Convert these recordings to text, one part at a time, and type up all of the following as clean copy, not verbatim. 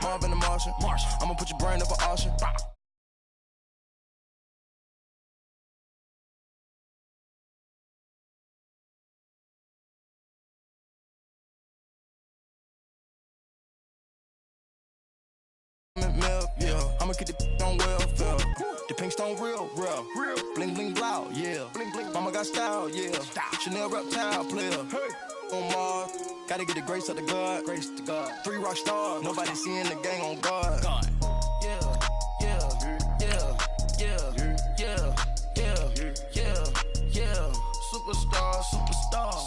Marvin the Martian. I'ma put your brain up for auction. Yeah, I'ma get the on welfare. The pink stone real. Bling bling blow, yeah. Bling bling. Mama got style, yeah. Chanel reptile player. Hey. On Mars, gotta get the grace of the God. 3 rock stars, nobody seeing the gang on guard. Yeah.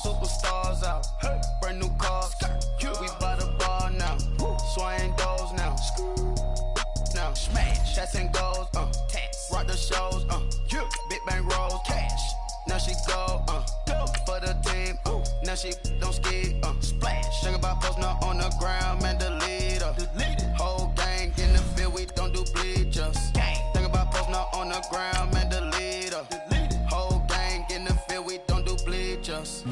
Superstars out. Hey. Brand new cars. We by the bar now. Swaying doors now. Now smash. Shots and goals. Tax. Rock the shows. Big bang rolls. Cash. Now she go. For the team. Now she don't ski. Splash. Think about posting up on the ground, man. Delete her. Whole gang in the field. We don't do bleachers. Think about posting up on the ground, man. Delete her. Whole gang in the field. We don't do bleachers.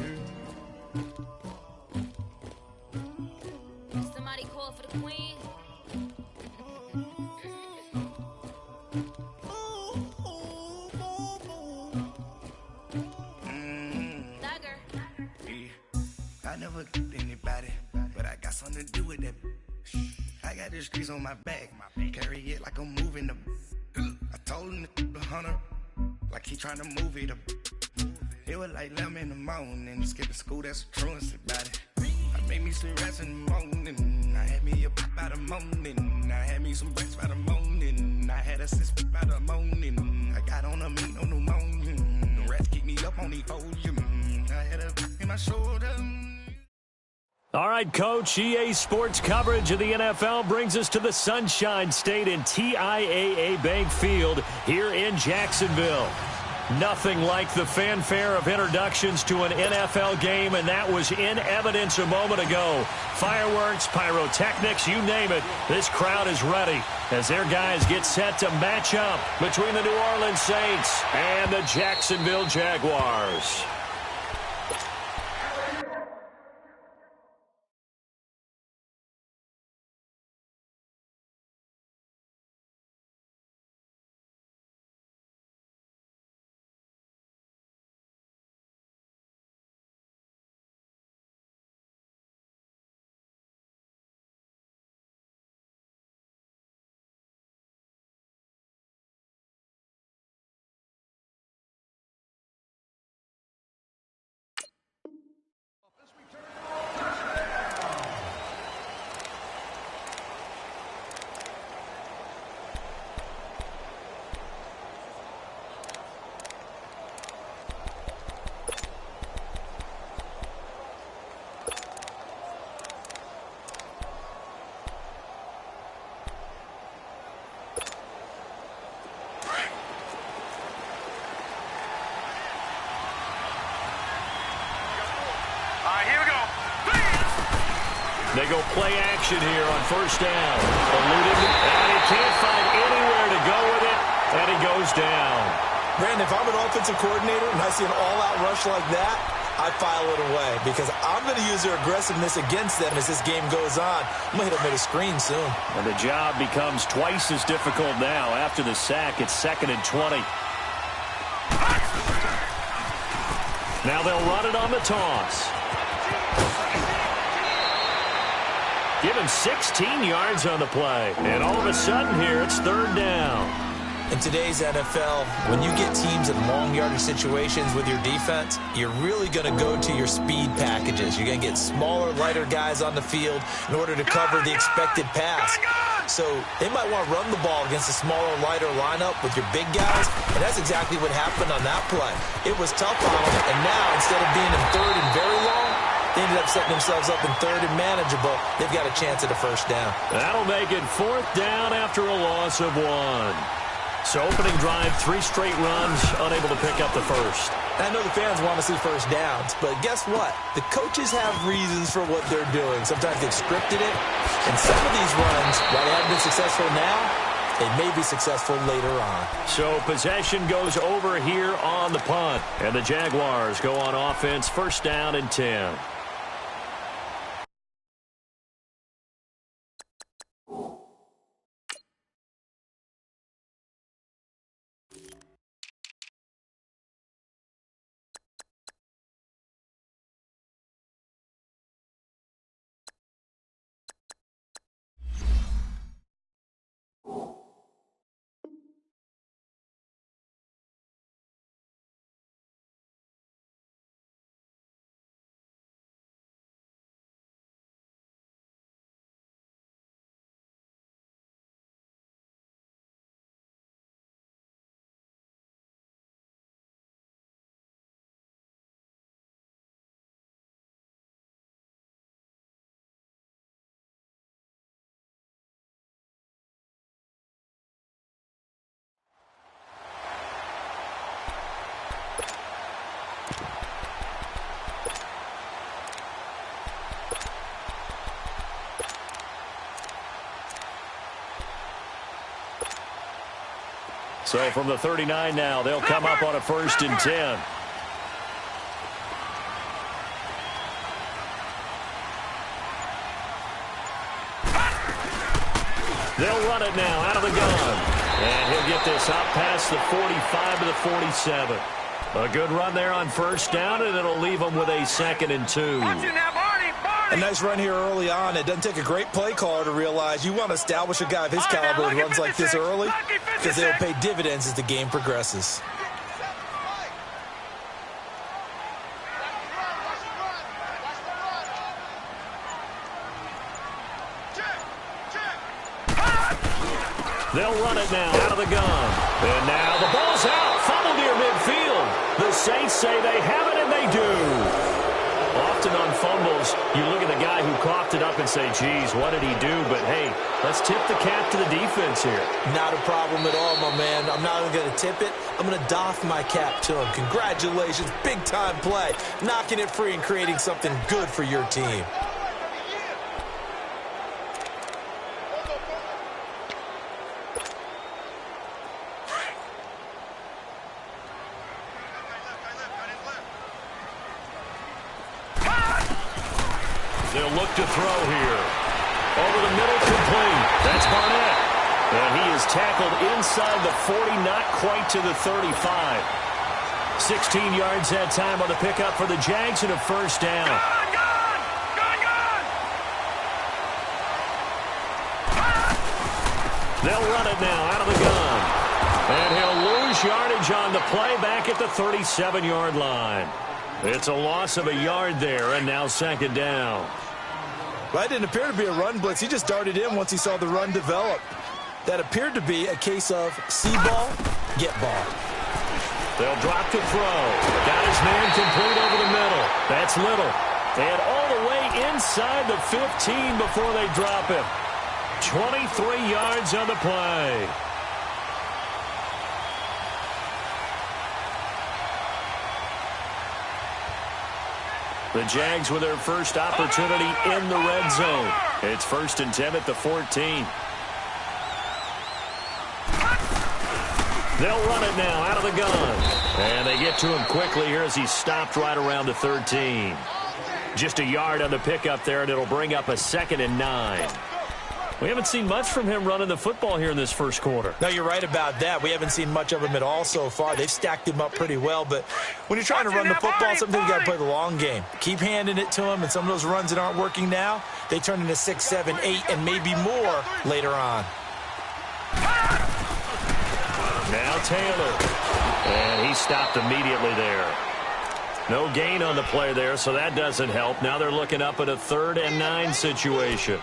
Somebody call for the queen. I never anybody, but I got something to do with that. I got the streets on my back, carry it like I'm moving them. I told him the hunter, like he trying to move it up. It was like 11 in the morning, skip to school, that's the truancy about it. I made me some rats in the morning, I had me a pop by the morning, I had me some breaks by the morning, I had a sis by the morning, I got on a meat on the morning, the rats keep me up on the podium, I had a in my shoulder. All right, Coach, EA Sports coverage of the NFL brings us to the Sunshine State in TIAA Bank Field here in Jacksonville. Nothing like the fanfare of introductions to an NFL game, and that was in evidence a moment ago. Fireworks, pyrotechnics, you name it, this crowd is ready as their guys get set to match up between the New Orleans Saints and the Jacksonville Jaguars. They go play action here on first down. Eluded, and he can't find anywhere to go with it, and he goes down. Brandon, if I'm an offensive coordinator and I see an all-out rush like that, I file it away because I'm going to use their aggressiveness against them as this game goes on. I'm going to hit them at a screen soon. And the job becomes twice as difficult now. After the sack, it's 2nd and 20. Now they'll run it on the toss. Give him 16 yards on the play. And all of a sudden here, it's 3rd down. In today's NFL, when you get teams in long yardage situations with your defense, you're really going to go to your speed packages. You're going to get smaller, lighter guys on the field in order to cover the expected pass. So they might want to run the ball against a smaller, lighter lineup with your big guys, and that's exactly what happened on that play. It was tough on them, and now instead of being in 3rd and very long, they ended up setting themselves up in 3rd and manageable. They've got a chance at a first down. That'll make it 4th down after a loss of 1. So opening drive, 3 straight runs, unable to pick up the first. I know the fans want to see first downs, but guess what? The coaches have reasons for what they're doing. Sometimes they've scripted it, and some of these runs, while they haven't been successful now, they may be successful later on. So possession goes over here on the punt, and the Jaguars go on offense, 1st down and 10. So from the 39 now, they'll come up on a 1st and 10. They'll run it now out of the gun. And he'll get this out past the 45 to the 47. A good run there on 1st down, and it'll leave them with a 2nd and 2. A nice run here early on. It doesn't take a great play caller to realize you want to establish a guy of his caliber who runs like this early, because they'll pay dividends as the game progresses. They'll run it now out of the gun. And now the ball's out. Fumble near midfield. The Saints say they have it, and they do. Often on fumbles, you look at the guy who coughed it up and say, geez, what did he do? But, hey, let's tip the cap to the defense here. Not a problem at all, my man. I'm not even going to tip it. I'm going to doff my cap to him. Congratulations. Big-time play. Knocking it free and creating something good for your team. They'll look to throw here. Over the middle, complete. That's Barnett. And he is tackled inside the 40, not quite to the 35. 16 yards that time on the pickup for the Jags and a 1st down. They'll run it now out of the gun. And he'll lose yardage on the play back at the 37-yard line. It's a loss of a yard there, and now 2nd down. Well, that didn't appear to be a run blitz. He just darted in once he saw the run develop. That appeared to be a case of see ball, get ball. They'll drop to throw. Got his man complete over the middle. That's Little. And all the way inside the 15 before they drop him. 23 yards on the play. The Jags with their first opportunity in the red zone. It's 1st and 10 at the 14. They'll run it now out of the gun. And they get to him quickly here as he's stopped right around the 13. Just a yard on the pickup there, and it'll bring up a 2nd and 9. We haven't seen much from him running the football here in this first quarter. No, you're right about that. We haven't seen much of him at all so far. They've stacked him up pretty well, but when you're trying to run the football, sometimes you got to play the long game. Keep handing it to him, and some of those runs that aren't working now, they turn into 6, 7, 8, and maybe more later on. Now Taylor. And he stopped immediately there. No gain on the play there, so that doesn't help. Now they're looking up at a 3rd and 9 situation.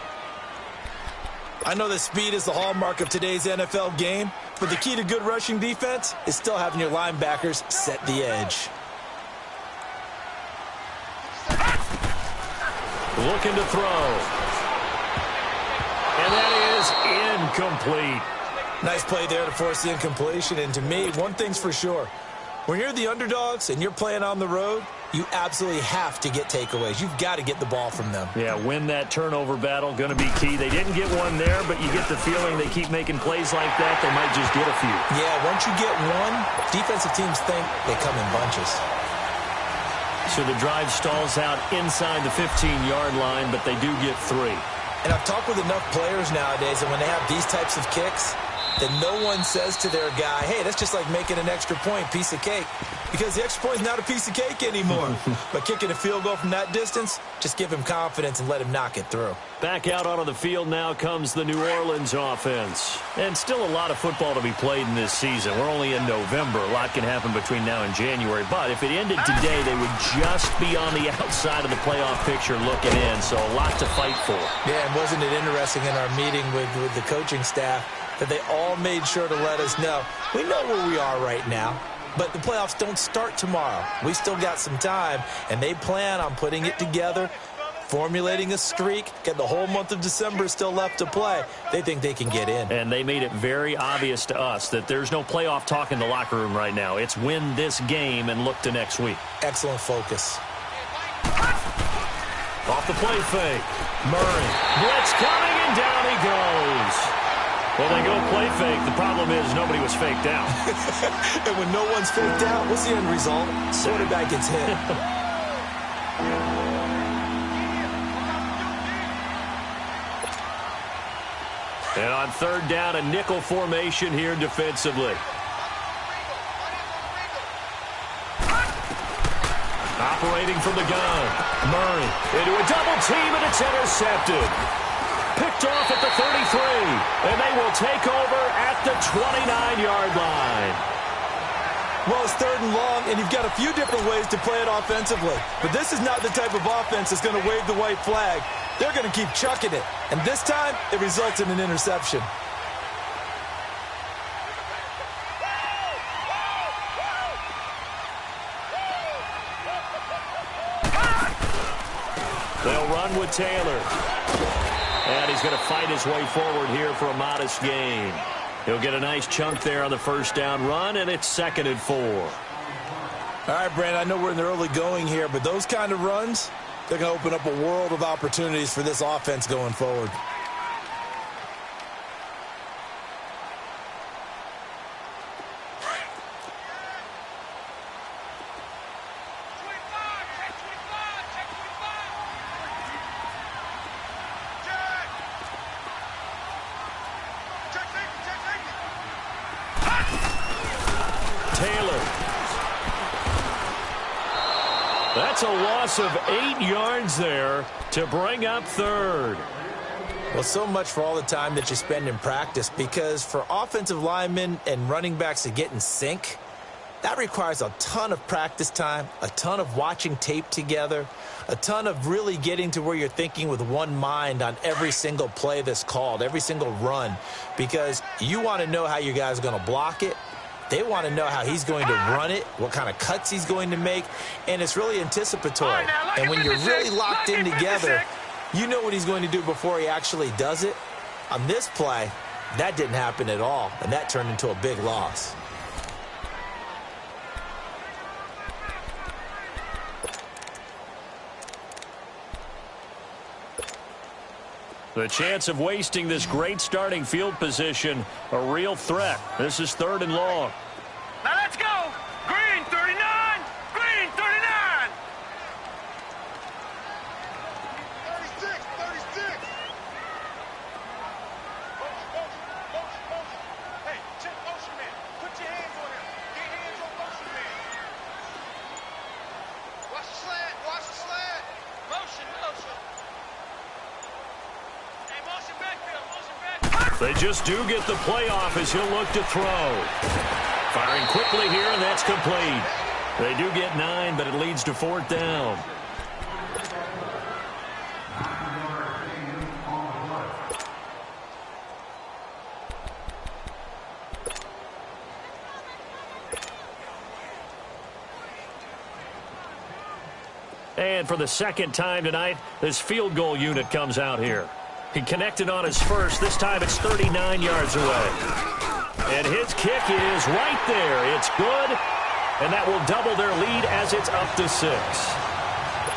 I know that speed is the hallmark of today's NFL game, but the key to good rushing defense is still having your linebackers set the edge. Looking to throw. And that is incomplete. Nice play there to force the incompletion, and to me, one thing's for sure. When you're the underdogs and you're playing on the road, you absolutely have to get takeaways. You've got to get the ball from them. Yeah, win that turnover battle, going to be key. They didn't get one there, but you get the feeling they keep making plays like that, they might just get a few. Yeah, once you get one, defensive teams think they come in bunches. So the drive stalls out inside the 15-yard line, but they do get 3. And I've talked with enough players nowadays that when they have these types of kicks, that no one says to their guy, hey, that's just like making an extra point, piece of cake. Because the extra point is not a piece of cake anymore. But kicking a field goal from that distance, just give him confidence and let him knock it through. Back out onto the field now comes the New Orleans offense. And still a lot of football to be played in this season. We're only in November. A lot can happen between now and January. But if it ended today, they would just be on the outside of the playoff picture looking in. So a lot to fight for. Yeah, and wasn't it interesting in our meeting with the coaching staff that they all made sure to let us know, we know where we are right now, but the playoffs don't start tomorrow. We still got some time, and they plan on putting it together, formulating a streak, get the whole month of December still left to play. They think they can get in. And they made it very obvious to us that there's no playoff talk in the locker room right now. It's win this game and look to next week. Excellent focus. Off the play fake. Murray. Blitz coming, and down he goes. Well, they go play fake. The problem is nobody was faked out. And when no one's faked out, what's the end result? Quarterback gets hit. And on third down, a nickel formation here defensively. Operating from the gun. Murray into a double team, and it's intercepted. Picked off at the 33, and they will take over at the 29-yard line. Well, it's third and long, and you've got a few different ways to play it offensively. But this is not the type of offense that's going to wave the white flag. They're going to keep chucking it. And this time, it results in an interception. They'll run with Taylor. And he's going to fight his way forward here for a modest gain. He'll get a nice chunk there on the first down run, and it's 2nd and 4. All right, Brandon, I know we're in the early going here, but those kind of runs, they're going to open up a world of opportunities for this offense going forward. Taylor. That's a loss of 8 yards there to bring up third. Well, so much for all the time that you spend in practice, because for offensive linemen and running backs to get in sync, that requires a ton of practice time, a ton of watching tape together, a ton of really getting to where you're thinking with one mind on every single play that's called, every single run, because you want to know how your guys are going to block it. They want to know how he's going to run it, what kind of cuts he's going to make, and it's really anticipatory. And when you're really locked in together, you know what he's going to do before he actually does it. On this play, that didn't happen at all, and that turned into a big loss. The chance of wasting this great starting field position, a real threat. This is 3rd and long. Now let's go. Green 39. Green 39. 36. 36. Motion. Hey, check motion man. Put your hands on him. Get hands on motion man. Watch the slant. Watch the slant. Motion. They just do get the playoff as he'll look to throw. Firing quickly here, and that's complete. They do get 9, but it leads to 4th down. And for the second time tonight, this field goal unit comes out here. He connected on his first. This time it's 39 yards away. And his kick is right there. It's good. And that will double their lead as it's up to 6.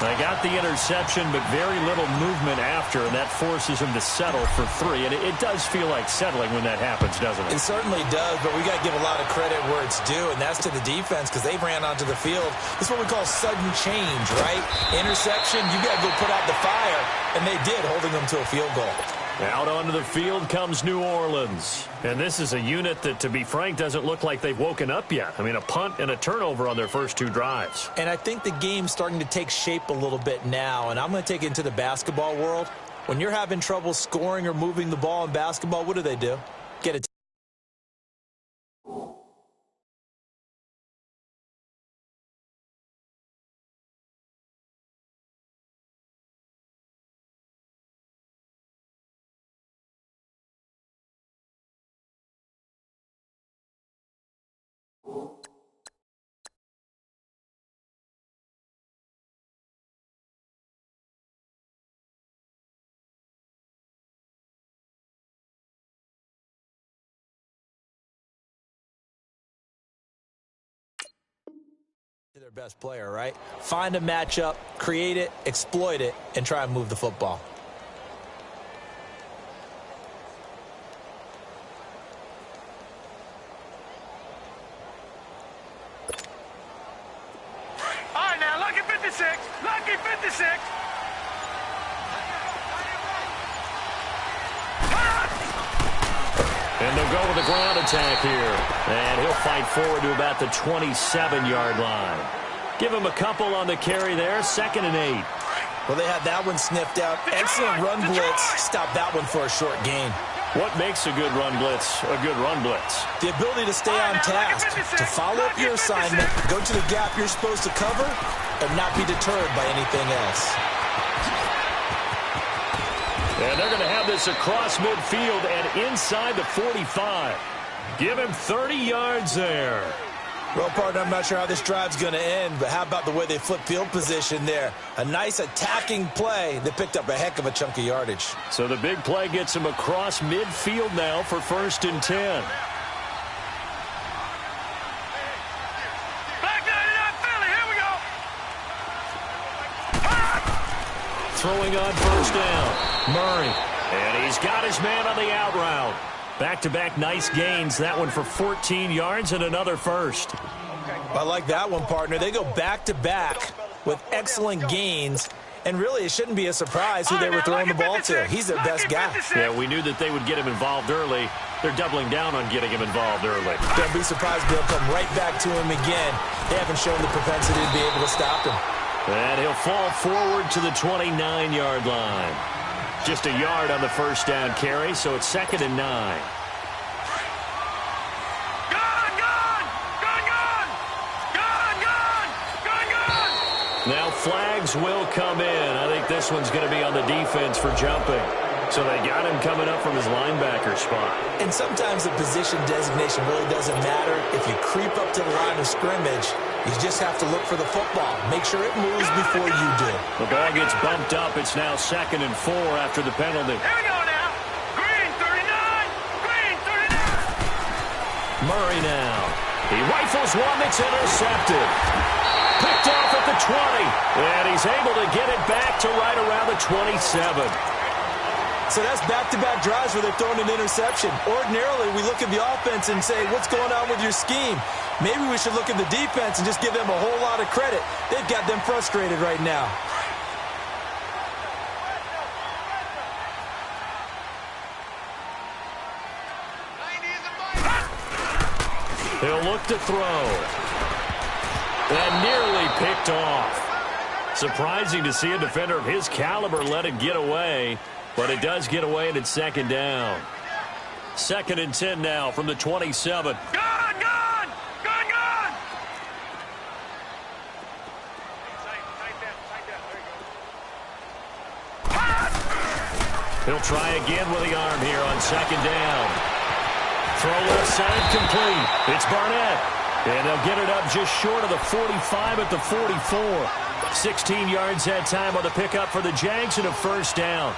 They got the interception, but very little movement after, and that forces him to settle for 3. And it does feel like settling when that happens, doesn't it? It certainly does, but we got to give a lot of credit where it's due, and that's to the defense, because they ran onto the field. This is what we call sudden change, right? Interception, you got to go put out the fire, and they did, holding them to a field goal. Out onto the field comes New Orleans. And this is a unit that, to be frank, doesn't look like they've woken up yet. I mean, a punt and a turnover on their first 2 drives. And I think the game's starting to take shape a little bit now, and I'm going to take it into the basketball world. When you're having trouble scoring or moving the ball in basketball, what do? Get it. Their best player, right? Find a matchup, create it, exploit it, and try and move the football. 56. And they'll go with the ground attack here. And he'll fight forward to about the 27-yard line. Give him a couple on the carry there. 2nd and 8. Well, they had that one sniffed out. Excellent run blitz. Stop that one for a short gain. What makes a good run blitz a good run blitz? The ability to stay on task, to follow up your assignment, go to the gap you're supposed to cover, and not be deterred by anything else. And they're going to have this across midfield and inside the 45. Give him 30 yards there. Well, partner, I'm not sure how this drive's going to end, but how about the way they flip field position there? A nice attacking play that picked up a heck of a chunk of yardage. So the big play gets him across midfield now for 1st and 10. Black 99 Philly, here we go. Throwing on 1st down. Murray. And he's got his man on the out route. Back-to-back nice gains. That one for 14 yards and another first. I like that one, partner. They go back-to-back with excellent gains. And really, it shouldn't be a surprise who they were throwing the ball to. He's their best guy. Yeah, we knew that they would get him involved early. They're doubling down on getting him involved early. Don't be surprised they'll come right back to him again. They haven't shown the propensity to be able to stop him. And he'll fall forward to the 29-yard line. Just a yard on the 1st down carry, so it's 2nd and 9. Now flags will come in. I think this one's going to be on the defense for jumping. So they got him coming up from his linebacker spot. And sometimes the position designation really doesn't matter. If you creep up to the line of scrimmage, you just have to look for the football. Make sure it moves before you do. The ball gets bumped up. It's now 2nd and 4 after the penalty. Here we go now. Green 39. Green 39. Murray now. He rifles one that's intercepted. Picked off at the 20. And he's able to get it back to right around the 27. So that's back-to-back drives where they're throwing an interception. Ordinarily, we look at the offense and say, what's going on with your scheme? Maybe we should look at the defense and just give them a whole lot of credit. They've got them frustrated right now. He'll look to throw. And nearly picked off. Surprising to see a defender of his caliber let it get away. But it does get away, and it's 2nd down. 2nd and 10 now from the 27. Gone! He'll try again with the arm here on 2nd down. Throw left side complete. It's Barnett. And they'll get it up just short of the 45 at the 44. 16 yards that time on the pickup for the Jags and a 1st down.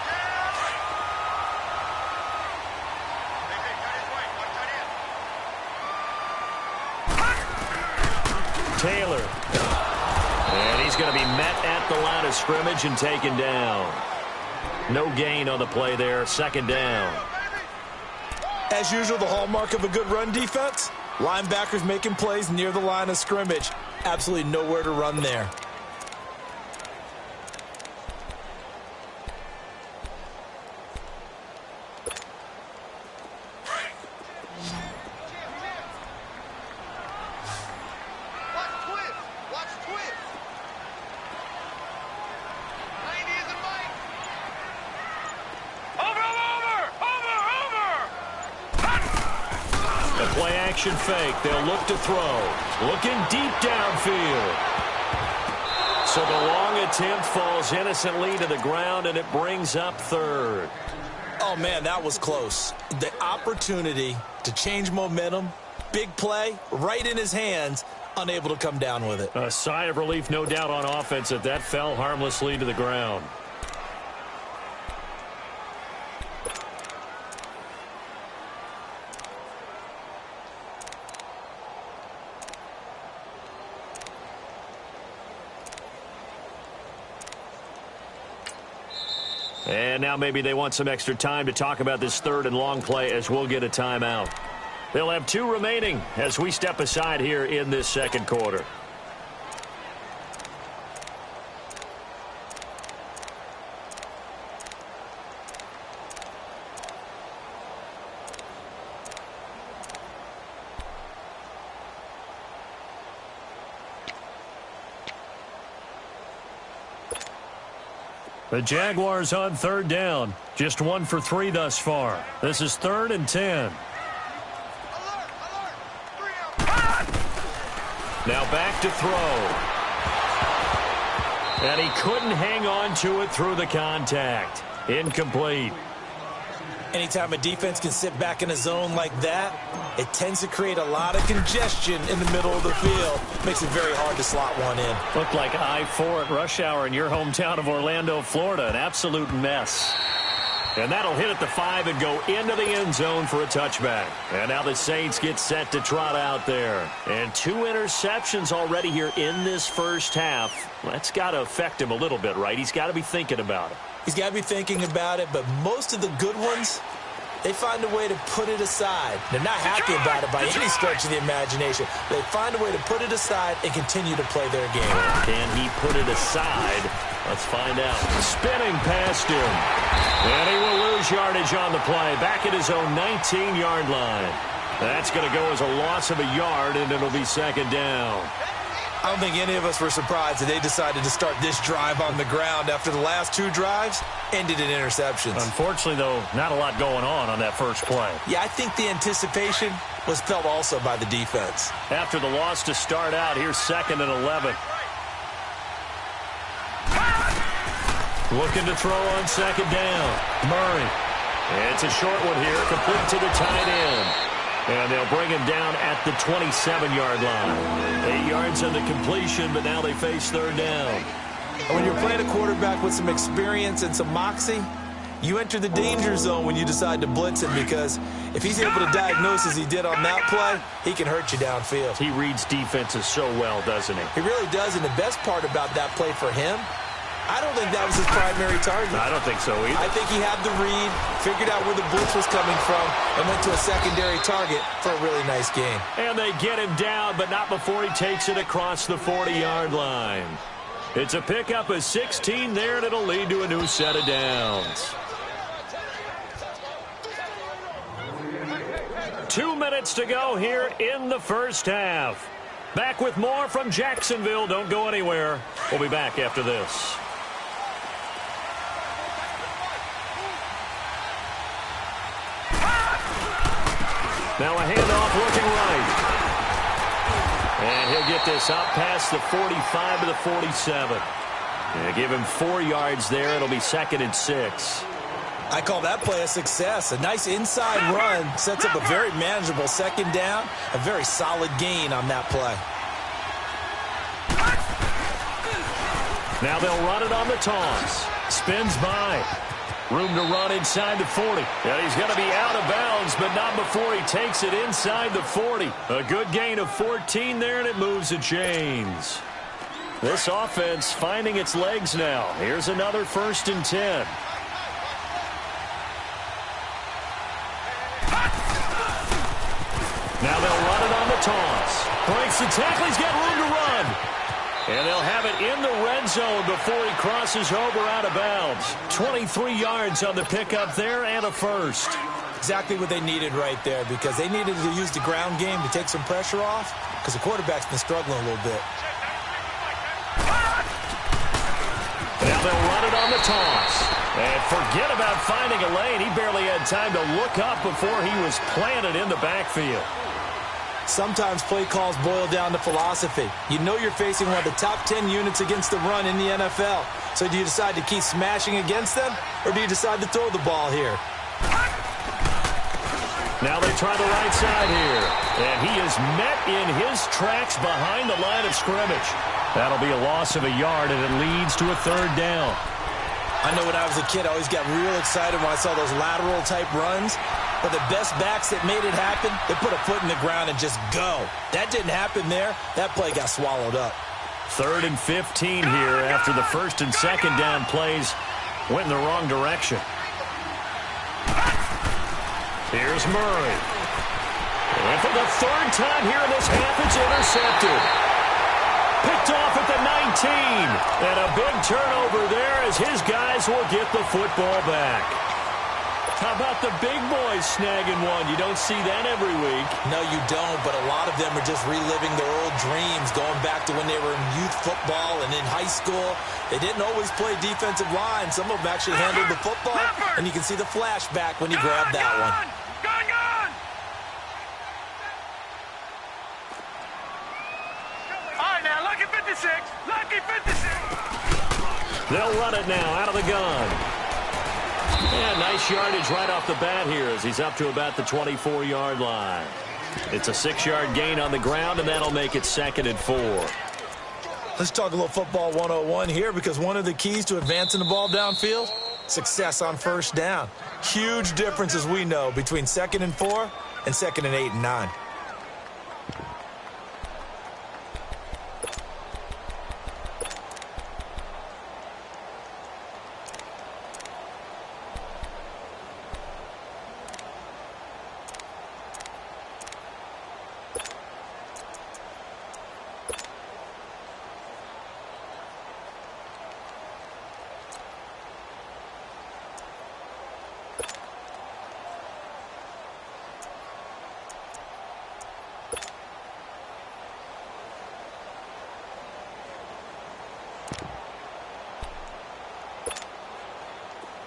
Taylor. And he's going to be met at the line of scrimmage and taken down. No gain on the play there. 2nd down. As usual, the hallmark of a good run defense, linebackers making plays near the line of scrimmage. Absolutely nowhere to run there. Action fake. They'll look to throw. Looking deep downfield. So the long attempt falls innocently to the ground, and it brings up 3rd. Oh, man, that was close. The opportunity to change momentum, big play, right in his hands, unable to come down with it. A sigh of relief, no doubt, on offense that that fell harmlessly to the ground. And now maybe they want some extra time to talk about this 3rd and long play as we'll get a timeout. They'll have 2 remaining as we step aside here in this 2nd quarter. The Jaguars on third down. Just 1 for 3 thus far. This is 3rd and 10. Now back to throw. And he couldn't hang on to it through the contact. Incomplete. Anytime a defense can sit back in a zone like that, it tends to create a lot of congestion in the middle of the field. Makes it very hard to slot one in. Looked like I-4 at rush hour in your hometown of Orlando, Florida. An absolute mess. And that'll hit at the 5 and go into the end zone for a touchback. And now the Saints get set to trot out there. And 2 interceptions already here in this first half. That's got to affect him a little bit, right? He's got to be thinking about it. He's got to be thinking about it, but most of the good ones, they find a way to put it aside. They're not happy about it by any stretch of the imagination. They find a way to put it aside and continue to play their game. Can he put it aside? Let's find out. Spinning past him. And he will lose yardage on the play. Back at his own 19-yard line. That's going to go as a loss of a yard, and it'll be 2nd down. I don't think any of us were surprised that they decided to start this drive on the ground after the last 2 drives ended in interceptions. Unfortunately, though, not a lot going on that first play. Yeah, I think the anticipation was felt also by the defense. After the loss to start out, here's 2nd and 11. Looking to throw on 2nd down. Murray. It's a short one here, complete to the tight end. And they'll bring him down at the 27-yard line. 8 yards on the completion, but now they face 3rd down. When you're playing a quarterback with some experience and some moxie, you enter the danger zone when you decide to blitz him, because if he's able to diagnose as he did on that play, he can hurt you downfield. He reads defenses so well, doesn't he? He really does, and the best part about that play for him, I don't think that was his primary target. I don't think so either. I think he had the read, figured out where the blitz was coming from, and went to a secondary target for a really nice gain. And they get him down, but not before he takes it across the 40-yard line. It's a pickup of 16 there, and it'll lead to a new set of downs. 2 minutes to go here in the first half. Back with more from Jacksonville. Don't go anywhere. We'll be back after this. Now a handoff looking right. And he'll get this up past the 45 to the 47. Yeah, give him 4 yards there. It'll be 2nd and 6. I call that play a success. A nice inside run sets up a very manageable 2nd down. A very solid gain on that play. Now they'll run it on the toss. Spins by. Room to run inside the 40. And he's going to be out of bounds, but not before he takes it inside the 40. A good gain of 14 there, and it moves the chains. This offense finding its legs now. Here's another 1st and 10. Now they'll run it on the toss. Breaks the tackle. He's got room to run. And they'll have it in the red zone before he crosses over out of bounds. 23 yards on the pickup there and a 1st. Exactly what they needed right there, because they needed to use the ground game to take some pressure off, because the quarterback's been struggling a little bit. Now they'll run it on the toss. And forget about finding a lane. He barely had time to look up before he was planted in the backfield. Sometimes play calls boil down to philosophy. You know you're facing one of the top 10 units against the run in the NFL. So do you decide to keep smashing against them, or do you decide to throw the ball here? Now they try the right side here. And he is met in his tracks behind the line of scrimmage. That'll be a loss of a yard, and it leads to a 3rd down. I know when I was a kid, I always got real excited when I saw those lateral-type runs. But the best backs that made it happen, they put a foot in the ground and just go. That didn't happen there. That play got swallowed up. 3rd and 15 here after the 1st and 2nd down plays went in the wrong direction. Here's Murray. And for the 3rd time here in this half, it's intercepted. Picked off at the 19. And a big turnover there as his guys will get the football back. How about the big boys snagging one? You don't see that every week. No, you don't, but a lot of them are just reliving their old dreams, going back to when they were in youth football and in high school. They didn't always play defensive line. Some of them actually handled the football, and you can see the flashback when you grab that one. Gun! All right, now, lucky 56. Lucky 56. They'll run it now out of the gun. Yeah, nice yardage right off the bat here as he's up to about the 24-yard line. It's a 6-yard gain on the ground, and that'll make it 2nd and 4. Let's talk a little football 101 here, because one of the keys to advancing the ball downfield, success on first down. Huge difference, as we know, between 2nd and 4 and 2nd and 8 and 9.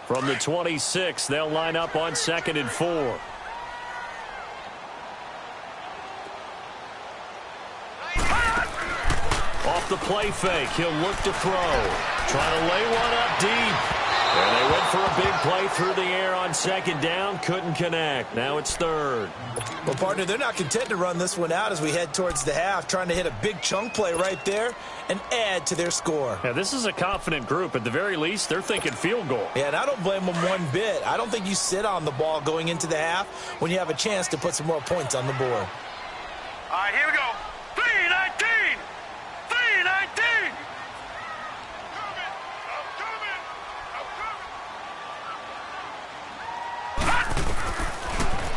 From the 26, they'll line up on 2nd and 4. Off the play fake, he'll look to throw. Trying to lay one up deep. And they went for a big play through the air on 2nd down. Couldn't connect. Now it's 3rd. Well, partner, they're not content to run this one out as we head towards the half, trying to hit a big chunk play right there and add to their score. Yeah, this is a confident group. At the very least, they're thinking field goal. Yeah, and I don't blame them one bit. I don't think you sit on the ball going into the half when you have a chance to put some more points on the board. All right, here we go. 3-19. 3-19.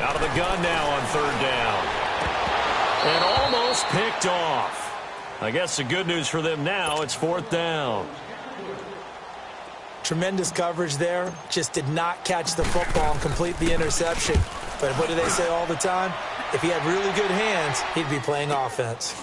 Out of the gun now on 3rd down. And almost picked off. I guess the good news for them now, it's 4th down. Tremendous coverage there. Just did not catch the football and complete the interception. But what do they say all the time? If he had really good hands, he'd be playing offense.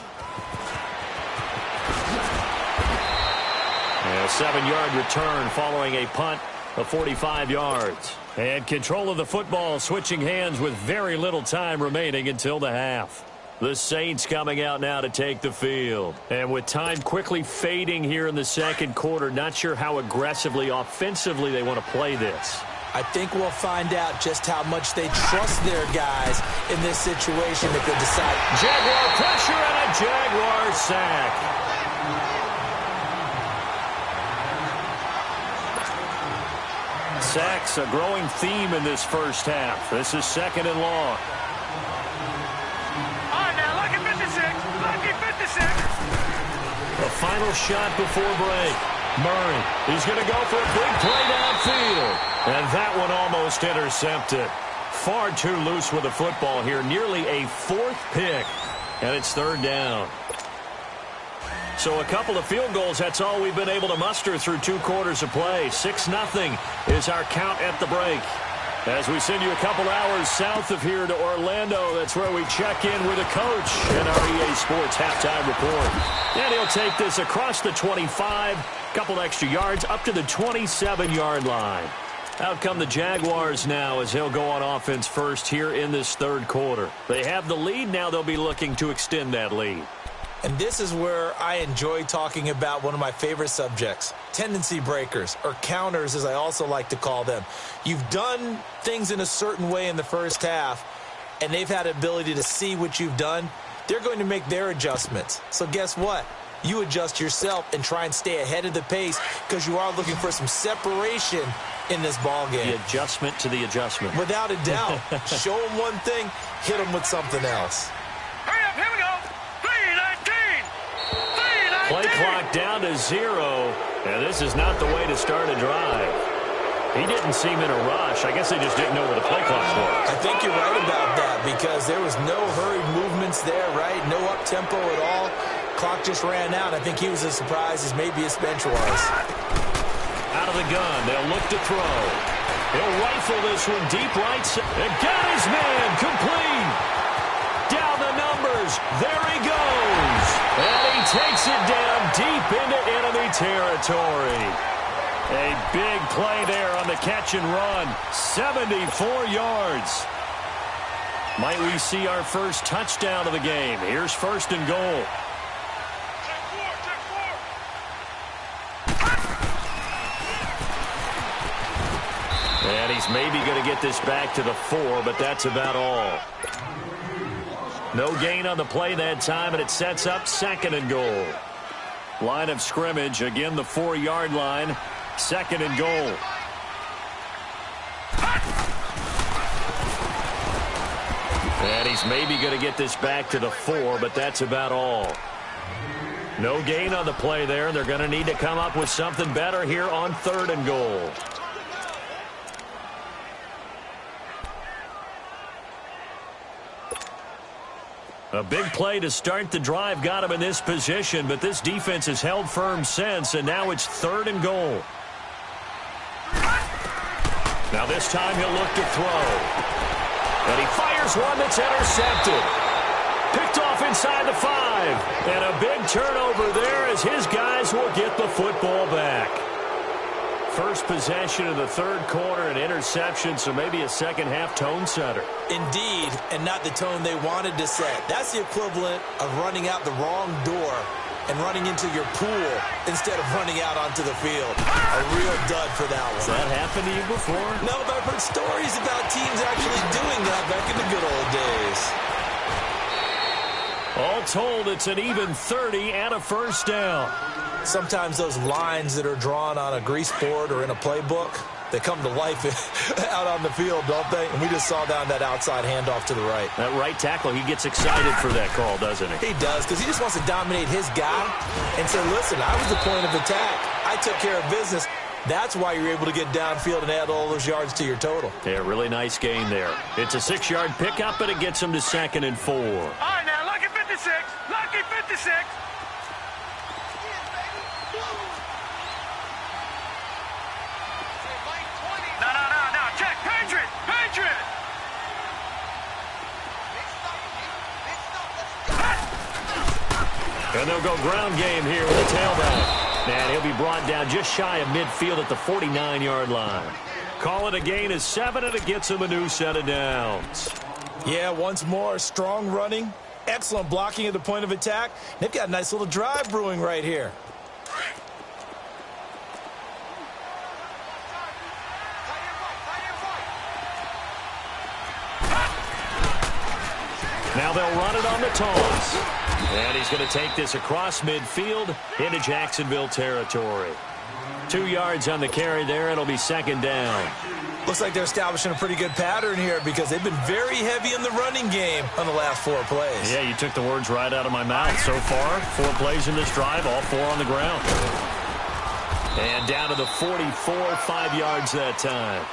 A 7-yard return following a punt of 45 yards. And control of the football switching hands with very little time remaining until the half. The Saints coming out now to take the field. And with time quickly fading here in the 2nd quarter, not sure how aggressively, offensively they want to play this. I think we'll find out just how much they trust their guys in this situation if they decide. Jaguar pressure and a Jaguar sack. Sacks, a growing theme in this first half. This is 2nd and long. All right, now, lucky 56. Lucky 56. The final shot before break. Murray, he's going to go for a big play downfield. And that one almost intercepted. Far too loose with the football here. Nearly a 4th pick. And it's 3rd down. So a couple of field goals, that's all we've been able to muster through 2 quarters of play. 6-0 is our count at the break. As we send you a couple hours south of here to Orlando, that's where we check in with a coach in our EA Sports halftime report. And he'll take this across the 25, couple extra yards, up to the 27-yard line. Out come the Jaguars now as he'll go on offense first here in this 3rd quarter. They have the lead, now they'll be looking to extend that lead. And this is where I enjoy talking about one of my favorite subjects, tendency breakers, or counters as I also like to call them. You've done things in a certain way in the first half, and they've had the ability to see what you've done. They're going to make their adjustments. So guess what? You adjust yourself and try and stay ahead of the pace because you are looking for some separation in this ball game. The adjustment to the adjustment. Without a doubt. Show them one thing, hit them with something else. Hurry up, here we go. 3-19. 3-19. Play clock down to 0, and this is not the way to start a drive. He didn't seem in a rush. I guess they just didn't know where the play clock was. I think you're right about that because there was no hurried movements there, right? No up-tempo at all. Clock just ran out. I think he was as surprised as maybe his bench was. Out of the gun. They'll look to throw. He'll rifle this one deep right side. And got his man complete. Down the numbers. There he goes. And he takes it down deep into enemy territory. A big play there on the catch and run. 74 yards. Might we see our first touchdown of the game? Here's first and goal. And he's maybe going to get this back to the 4, but that's about all. No gain on the play that time, and it sets up second and goal. Line of scrimmage, again the 4-yard line. Second and goal. And he's maybe going to get this back to the 4, but that's about all. No gain on the play there. They're going to need to come up with something better here on third and goal. A big play to start the drive got him in this position, but this defense has held firm since, and now it's third and goal. Now this time he'll look to throw. And he fires one that's intercepted. Picked off inside the 5. And a big turnover there as his guys will get the football back. First possession of the third quarter, an interception, so maybe a second-half tone setter. Indeed, and not the tone they wanted to set. That's the equivalent of running out the wrong door and running into your pool instead of running out onto the field. A real dud for that one. Has that happened to you before? No, but I've heard stories about teams actually doing that back in the good old days. All told, it's an even 30 and a first down. Sometimes those lines that are drawn on a grease board or in a playbook, they come to life out on the field, don't they? And we just saw down that outside handoff to the right. That right tackle, he gets excited for that call, doesn't he? He does, because he just wants to dominate his guy and say, listen, I was the point of attack. I took care of business. That's why you're able to get downfield and add all those yards to your total. Yeah, really nice gain there. It's a 6-yard pickup, but it gets him to second and 4. All right, now, lucky 56. Lucky 56. No. Check. Patriot. And they'll go ground game here with a tailback. And he'll be brought down just shy of midfield at the 49-yard line. Call it a gain of 7, and it gets him a new set of downs. Yeah, once more, strong running, excellent blocking at the point of attack. They've got a nice little drive brewing right here. Now they'll run it on the toss. And he's going to take this across midfield into Jacksonville territory. 2 yards on the carry there. It'll be second down. Looks like they're establishing a pretty good pattern here because they've been very heavy in the running game on the last 4 plays. Yeah, you took the words right out of my mouth. So far, 4 plays in this drive, all 4 on the ground. And down to the 44, 5 yards that time.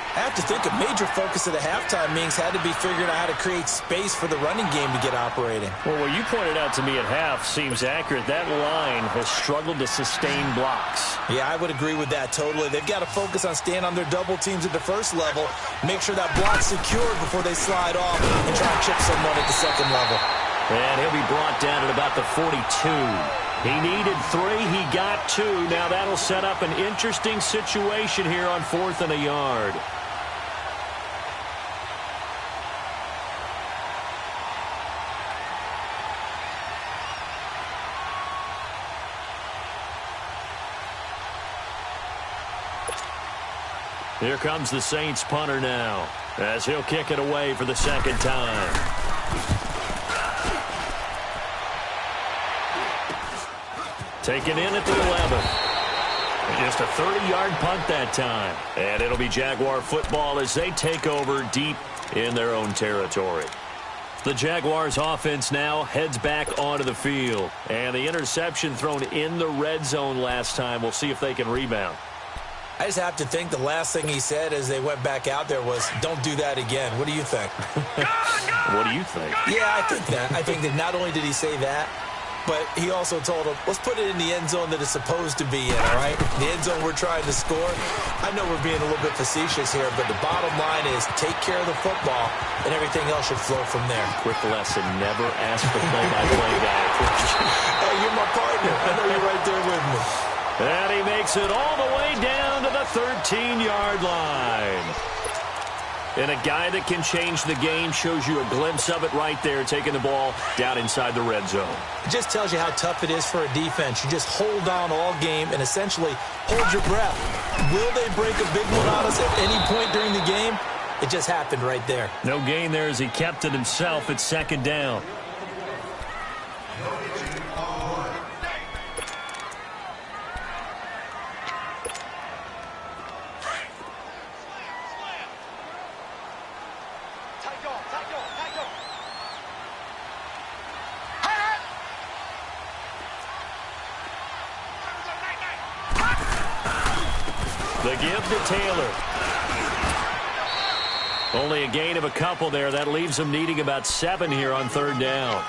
I have to think a major focus of the halftime meetings had to be figuring out how to create space for the running game to get operating. Well, what you pointed out to me at half seems accurate. That line has struggled to sustain blocks. Yeah, I would agree with that totally. They've got to focus on staying on their double teams at the first level, make sure that block's secured before they slide off and try to chip someone at the second level. And he'll be brought down at about the 42. He needed 3. He got 2. Now that'll set up an interesting situation here on 4th and a yard. Here comes the Saints punter now, as he'll kick it away for the second time. Taken in at the 11. Just a 30-yard punt that time. And it'll be Jaguar football as they take over deep in their own territory. The Jaguars offense now heads back onto the field. And the interception thrown in the red zone last time. We'll see if they can rebound. I just have to think the last thing he said as they went back out there was, don't do that again. What do you think? What do you think? Yeah, I think that. I think that not only did he say that, but he also told him, let's put it in the end zone that it's supposed to be in, all right? The end zone we're trying to score. I know we're being a little bit facetious here, but the bottom line is take care of the football, and everything else should flow from there. Quick lesson, never ask the play-by-play guy. Hey, you're my partner. I know you're right there with me. And he makes it all the way down to the 13-yard line. And a guy that can change the game shows you a glimpse of it right there, taking the ball down inside the red zone. It just tells you how tough it is for a defense. You just hold on all game and essentially hold your breath. Will they break a big one on us at any point during the game? It just happened right there. No gain there as he kept it himself at second down. The give to Taylor. Only a gain of a couple there. That leaves them needing about 7 here on third down.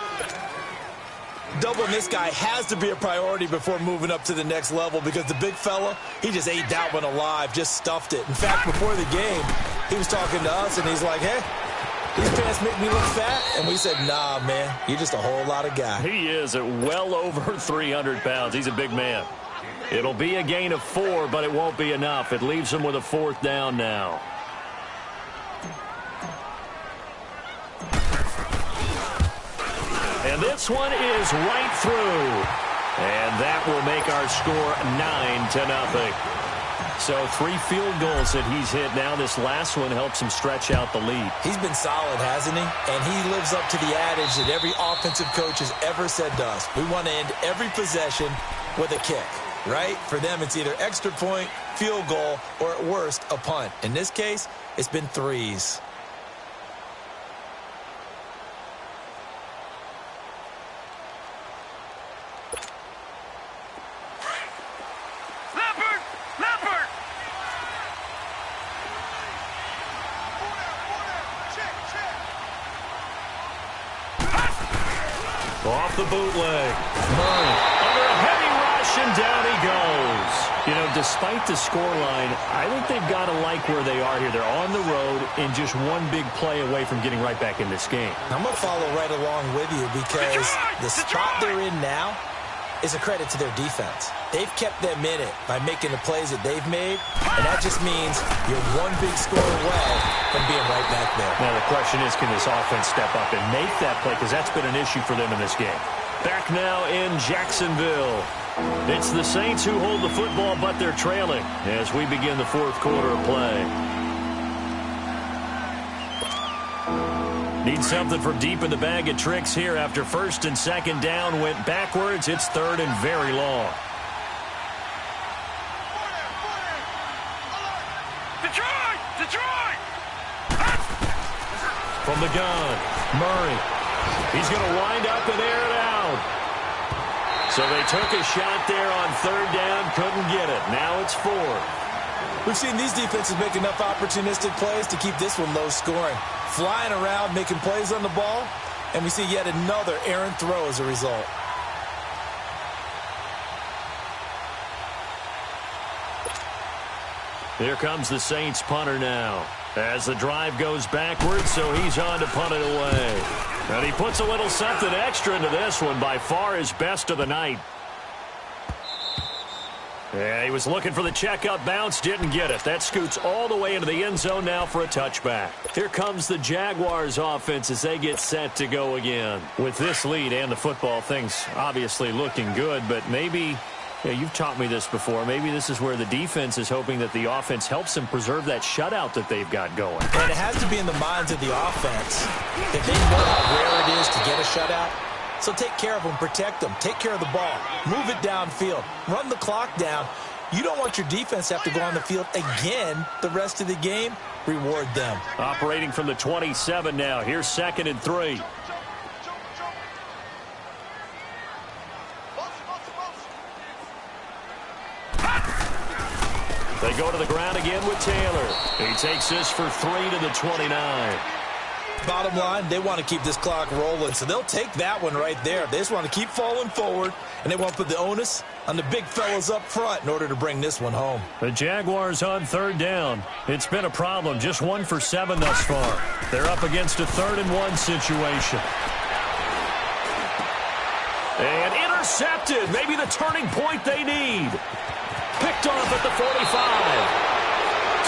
Doubling this guy has to be a priority before moving up to the next level because the big fella, he just ate that one alive, just stuffed it. In fact, before the game, he was talking to us, and he's like, hey, these pants make me look fat. And we said, nah, man, you're just a whole lot of guy. He is at well over 300 pounds. He's a big man. It'll be a gain of 4, but it won't be enough. It leaves them with a 4th down now. And this one is right through. And that will make our score 9-0. So 3 field goals that he's hit now. This last one helps him stretch out the lead. He's been solid, hasn't he? And he lives up to the adage that every offensive coach has ever said to us. We want to end every possession with a kick. Right? For them, it's either extra point, field goal, or at worst, a punt. In this case, it's been 3s. Leopard! Off the bootleg. Murray under a heavy rush, and down he goes. You know, despite the scoreline, I think they've got to like where they are here. They're on the road and just one big play away from getting right back in this game. I'm going to follow right along with you because the spot they're in now is a credit to their defense. They've kept them in it by making the plays that they've made, and that just means you're one big score away from being right back there. Now the question is, can this offense step up and make that play? Because that's been an issue for them in this game. Back now in Jacksonville. It's the Saints who hold the football, but they're trailing as we begin the 4th quarter of play. Need something from deep in the bag of tricks here after 1st and 2nd down went backwards. It's 3rd and very long. Detroit! From the gun, Murray. He's going to wind up and air it out. So they took a shot there on 3rd down, couldn't get it. Now it's 4th. We've seen these defenses make enough opportunistic plays to keep this one low scoring. Flying around, making plays on the ball, and we see yet another errant throw as a result. Here comes the Saints punter now. As the drive goes backwards, so he's on to punt it away. And he puts a little something extra into this one, by far his best of the night. Yeah, he was looking for the checkup bounce, didn't get it. That scoots all the way into the end zone now for a touchback. Here comes the Jaguars offense as they get set to go again. With this lead and the football, things obviously looking good, but maybe, you've taught me this before, maybe this is where the defense is hoping that the offense helps them preserve that shutout that they've got going. And it has to be in the minds of the offense that they know how rare it is to get a shutout. So take care of them, protect them, take care of the ball, move it downfield, run the clock down. You don't want your defense to have to go on the field again the rest of the game. Reward them. Operating from the 27 now. Here's 2nd and 3. They go to the ground again with Taylor. He takes this for 3 to the 29. Bottom line, they want to keep this clock rolling, so they'll take that one right there. They just want to keep falling forward, and they want to put the onus on the big fellas up front in order to bring this one home. The Jaguars on third down. It's been a problem, just 1 for 7 thus far. They're up against a 3rd-and-1 situation. And intercepted, maybe the turning point they need. Picked off at the 45.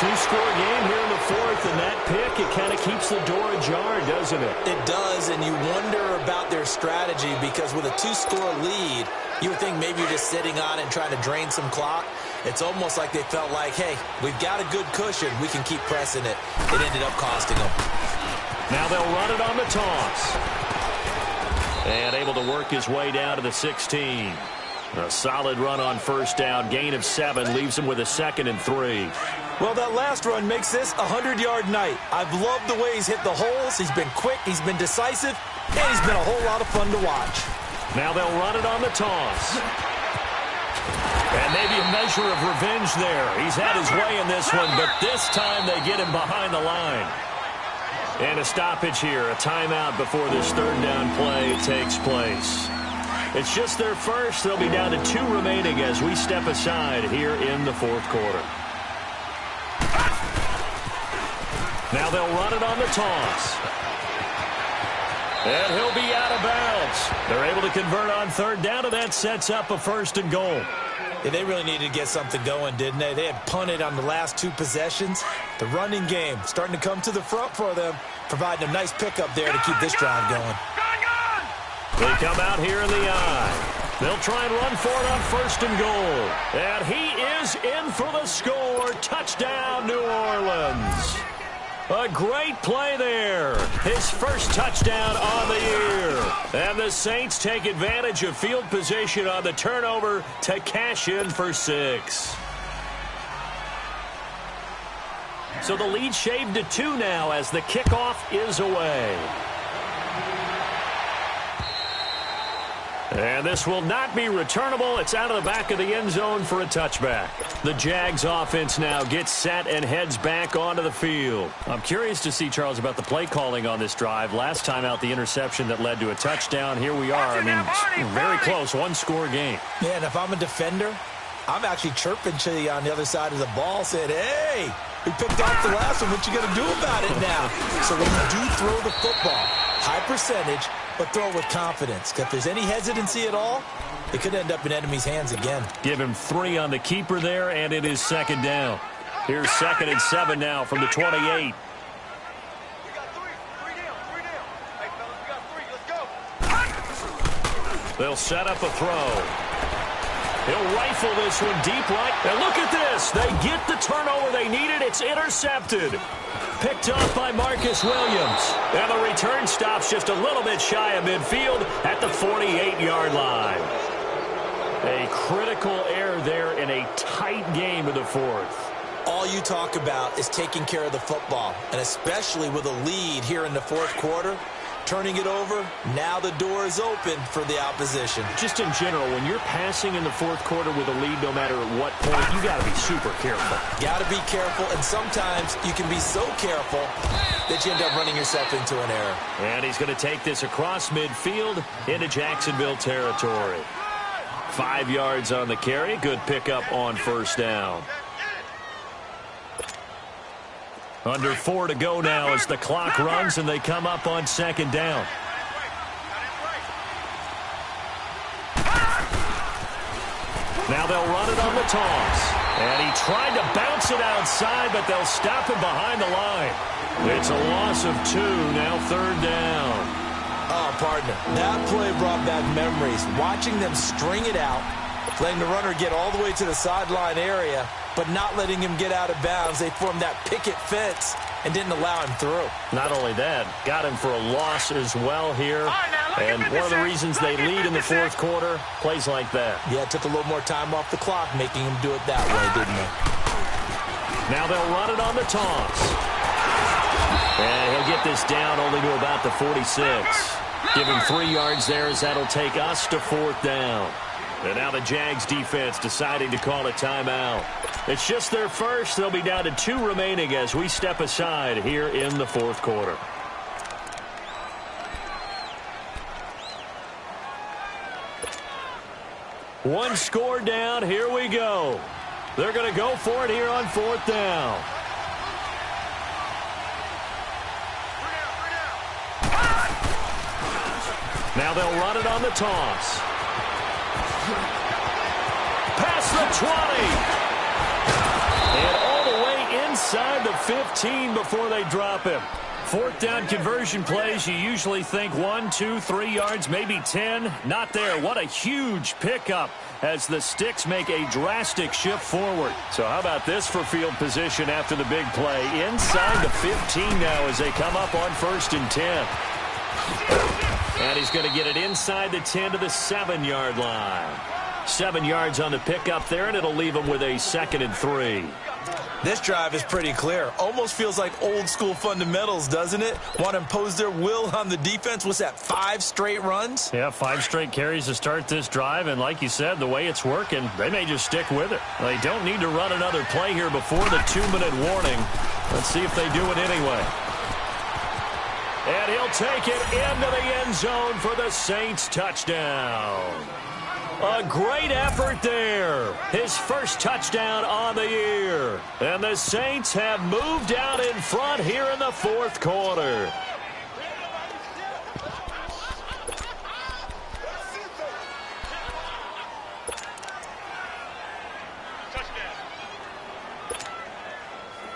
2-score game here in the 4th, and that pick, it kind of keeps the door ajar, doesn't it? It does, and you wonder about their strategy because with a 2-score lead, you would think maybe you're just sitting on it and trying to drain some clock. It's almost like they felt like, hey, we've got a good cushion. We can keep pressing it. It ended up costing them. Now they'll run it on the toss. And able to work his way down to the 16. A solid run on first down. Gain of 7 leaves him with a 2nd and 3. Well, that last run makes this a 100-yard night. I've loved the way he's hit the holes. He's been quick. He's been decisive. And he's been a whole lot of fun to watch. Now they'll run it on the toss. And maybe a measure of revenge there. He's had his way in this one, but this time they get him behind the line. And a stoppage here, a timeout before this 3rd down play takes place. It's just their first. They'll be down to 2 remaining as we step aside here in the 4th quarter. Now they'll run it on the toss. And he'll be out of bounds. They're able to convert on 3rd down, and that sets up a 1st and goal. Yeah, they really needed to get something going, didn't they? They had punted on the last 2 possessions. The running game starting to come to the front for them, providing a nice pickup there to keep this drive going. They come out here in the eye. They'll try and run for it on 1st and goal. And he is in for the score. Touchdown, New Orleans. A great play there. His first touchdown on the year. And the Saints take advantage of field position on the turnover to cash in for 6. So the lead shaved to 2 now as the kickoff is away. And this will not be returnable. It's out of the back of the end zone for a touchback. The Jags offense now gets set and heads back onto the field. I'm curious to see, Charles, about the play calling on this drive. Last time out, the interception that led to a touchdown. Here we are. I mean, very close, 1-score game. Yeah, and if I'm a defender, I'm actually chirping to you on the other side of the ball, saying, hey, we picked off the last one. What you going to do about it now? So when you do throw the football, high percentage, but throw it with confidence. If there's any hesitancy at all, it could end up in enemy's hands again. Give him 3 on the keeper there, and it is 2nd down. Here's 2nd and 7 now from the 28. We got 3. 3 down. 3 down. Hey, fellas, we got 3. Let's go. They'll set up a throw. He'll rifle this one deep right. And look at this. They get the turnover they needed. It's intercepted. Picked off by Marcus Williams. And the return stops just a little bit shy of midfield at the 48-yard line. A critical error there in a tight game of the 4th. All you talk about is taking care of the football, and especially with a lead here in the 4th quarter. Turning it over, now the door is open for the opposition. Just in general, when you're passing in the 4th quarter with a lead, no matter at what point, you got to be super careful. Got to be careful, and sometimes you can be so careful that you end up running yourself into an error. And he's going to take this across midfield into Jacksonville territory. 5 yards on the carry. Good pickup on 1st down. Under 4 to go now as the clock runs and they come up on 2nd down. Now they'll run it on the toss. And he tried to bounce it outside, but they'll stop him behind the line. It's a loss of 2, now 3rd down. Oh, partner, that play brought back memories. Watching them string it out, letting the runner get all the way to the sideline area, but not letting him get out of bounds. They formed that picket fence and didn't allow him through. Not only that, got him for a loss as well here. And one of the reasons they lead in the 4th quarter, plays like that. Yeah, it took a little more time off the clock, making him do it that way, didn't it? Now they'll run it on the toss. And he'll get this down only to about the 46. Give him 3 yards there as that'll take us to 4th down. And now the Jags defense deciding to call a timeout. It's just their first. They'll be down to 2 remaining as we step aside here in the 4th quarter. One score down. Here we go. They're going to go for it here on 4th down. Now they'll run it on the toss. Past the 20. And all the way inside the 15 before they drop him. 4th down conversion plays, you usually think 1, 2, 3 yards, maybe 10. Not there. What a huge pickup as the Sticks make a drastic shift forward. So how about this for field position after the big play? Inside the 15 now as they come up on 1st and 10. And he's going to get it inside the 10 to the 7-yard line. 7 yards on the pickup there, and it'll leave him with a 2nd and 3. This drive is pretty clear. Almost feels like old school fundamentals, doesn't it? Want to impose their will on the defense. What's that, 5 straight runs? Yeah, 5 straight carries to start this drive. And like you said, the way it's working, they may just stick with it. They don't need to run another play here before the 2-minute warning. Let's see if they do it anyway. And he'll take it into the end zone for the Saints touchdown. A great effort there. His first touchdown on the year. And the Saints have moved out in front here in the 4th quarter.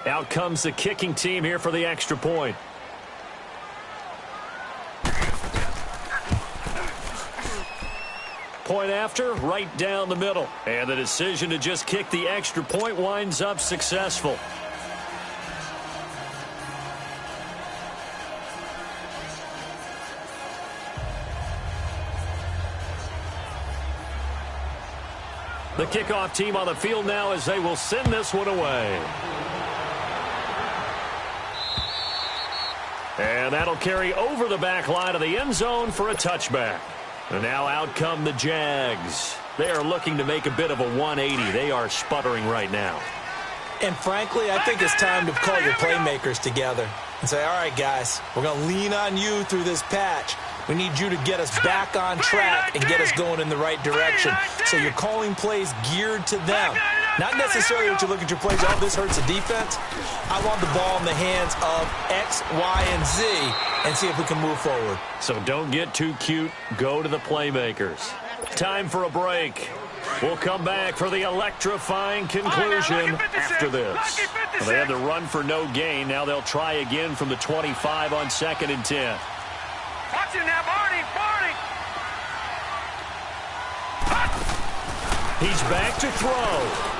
Out comes the kicking team here for the extra point. Point after, right down the middle. And the decision to just kick the extra point winds up successful. The kickoff team on the field now as they will send this one away. And that'll carry over the back line of the end zone for a touchback. And now out come the Jags. They are looking to make a bit of a 180. They are sputtering right now. And frankly, I think it's time to call your playmakers together and say, all right, guys, we're going to lean on you through this patch. We need you to get us back on track and get us going in the right direction. So you're calling plays geared to them. Not necessarily that you look at your plays, oh, this hurts the defense. I want the ball in the hands of X, Y, and Z and see if we can move forward. So don't get too cute. Go to the playmakers. Time for a break. We'll come back for the electrifying conclusion after this. Well, they had the run for no gain. Now they'll try again from the 25 on 2nd and 10. Watch it now, Barney! He's back to throw.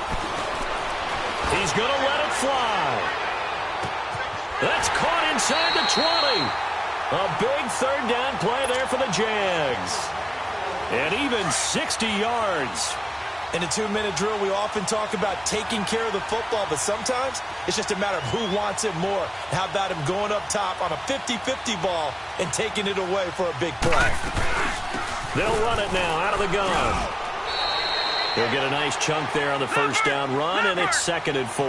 He's going to let it fly. That's caught inside the 20. A big 3rd down play there for the Jags. And even 60 yards. In a 2-minute drill, we often talk about taking care of the football, but sometimes it's just a matter of who wants it more. How about him going up top on a 50-50 ball and taking it away for a big play? They'll run it now out of the gun. They'll get a nice chunk there on the 1st down run, and it's 2nd and 4.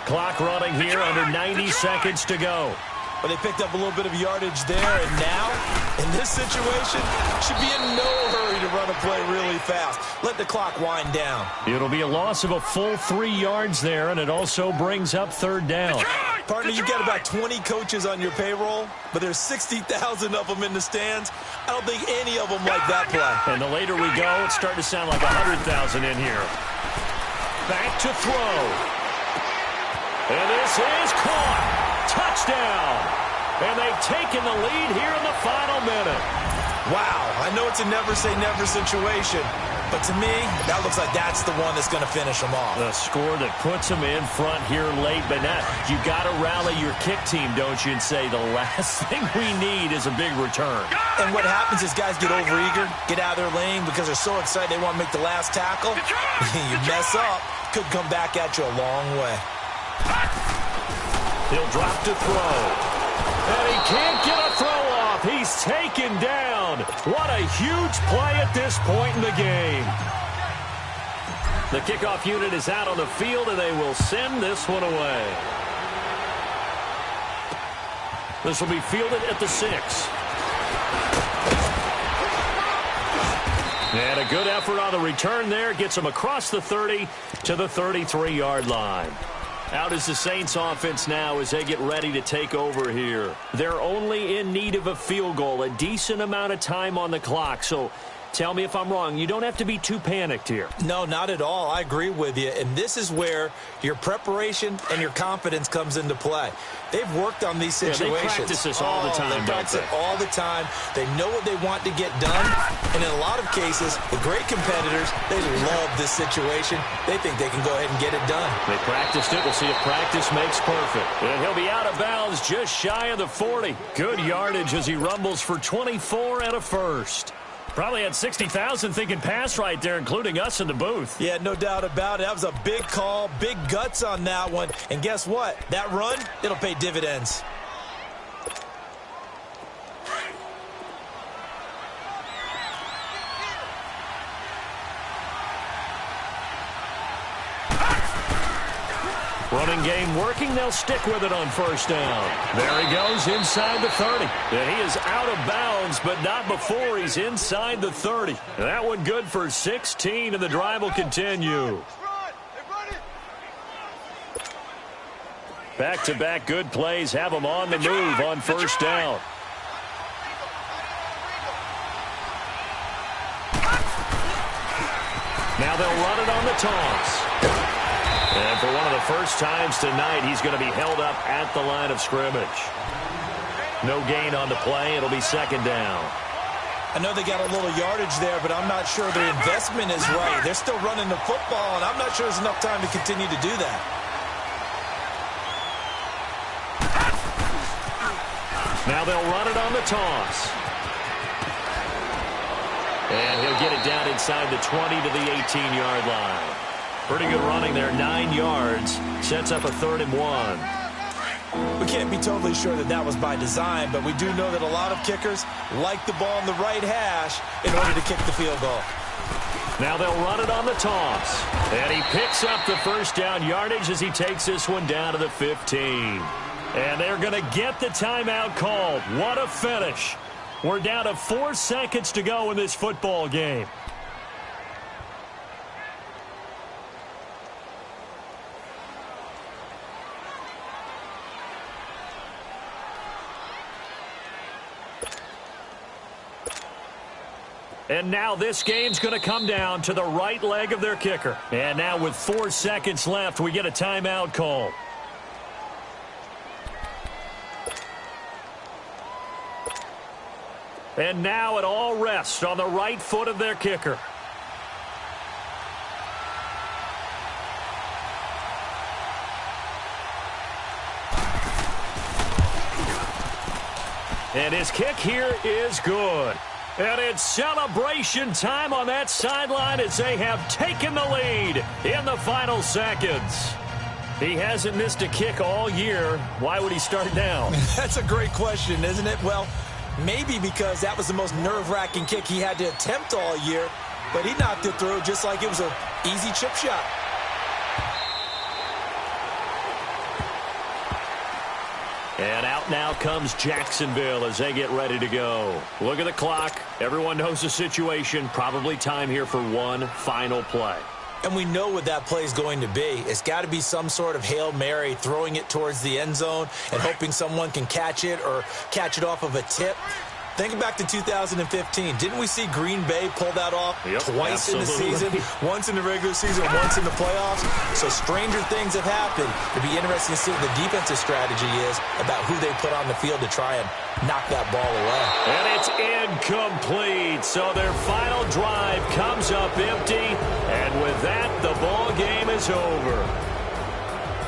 Clock running here, under 90 seconds to go. But they picked up a little bit of yardage there, and now, in this situation, should be in no hurry to run a play really fast. Let the clock wind down. It'll be a loss of a full 3 yards there, and it also brings up 3rd down. Partner, you've got about 20 coaches on your payroll, but there's 60,000 of them in the stands. I don't think any of them like that play. And the later we go, it's starting to sound like 100,000 in here. Back to throw. And this is caught. Touchdown. And they've taken the lead here in the final minute. Wow, I know it's a never-say-never situation, but to me, that looks like that's the one that's going to finish them off. The score that puts them in front here late, but now you got to rally your kick team, don't you, and say the last thing we need is a big return. And what happens is guys get overeager, get out of their lane because they're so excited they want to make the last tackle. You mess up, could come back at you a long way. He'll drop to throw. And he can't get a throw off. He's taken down. What a huge play at this point in the game. The kickoff unit is out on the field, and they will send this one away. This will be fielded at the 6. And a good effort on the return there. Gets them across the 30 to the 33-yard line. Out is the Saints offense now as they get ready to take over here. They're only in need of a field goal, a decent amount of time on the clock. So tell me if I'm wrong. You don't have to be too panicked here. No, not at all. I agree with you. And this is where your preparation and your confidence comes into play. They've worked on these situations. Yeah, they practice this all the time, They practice it all the time. They know what they want to get done. And in a lot of cases, the great competitors, they love this situation. They think they can go ahead and get it done. They practiced it. We'll see if practice makes perfect. And he'll be out of bounds just shy of the 40. Good yardage as he rumbles for 24 and a first. Probably had 60,000 thinking pass right there, including us in the booth. Yeah, no doubt about it. That was a big call, big guts on that one. And guess what? That run, it'll pay dividends. Running game working. They'll stick with it on first down. There he goes inside the 30. And he is out of bounds, but not before he's inside the 30. And that one good for 16, and the drive will continue. Back-to-back good plays have them on the move on first down. Now they'll run it on the toss. And for one of the first times tonight, he's going to be held up at the line of scrimmage. No gain on the play. It'll be second down. I know they got a little yardage there, but I'm not sure their investment is right. They're still running the football, and I'm not sure there's enough time to continue to do that. Now they'll run it on the toss. And he'll get it down inside the 20 to the 18-yard line. Pretty good running there, 9 yards. Sets up a 3rd and 1. We can't be totally sure that that was by design, but we do know that a lot of kickers like the ball in the right hash in order to kick the field goal. Now they'll run it on the toss. And he picks up the first down yardage as he takes this one down to the 15. And they're going to get the timeout called. What a finish. We're down to 4 seconds to go in this football game. And now this game's going to come down to the right leg of their kicker. And now with 4 seconds left, we get a timeout call. And now it all rests on the right foot of their kicker. And his kick here is good. And it's celebration time on that sideline as they have taken the lead in the final seconds. He hasn't missed a kick all year. Why would he start now? That's a great question, isn't it? Well, maybe because that was the most nerve-wracking kick he had to attempt all year, but he knocked it through just like it was an easy chip shot. And out now comes Jacksonville as they get ready to go. Look at the clock. Everyone knows the situation. Probably time here for one final play. And we know what that play is going to be. It's got to be some sort of Hail Mary, throwing it towards the end zone and hoping someone can catch it or catch it off of a tip. Think back to 2015. Didn't we see Green Bay pull that off twice in the season? Once in the regular season, once in the playoffs. So stranger things have happened. It'd be interesting to see what the defensive strategy is about who they put on the field to try and knock that ball away. And it's incomplete. So their final drive comes up empty. And with that, the ball game is over.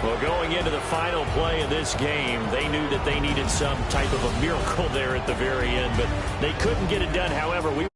Well, going into the final play of this game, they knew that they needed some type of a miracle there at the very end, but they couldn't get it done. However, we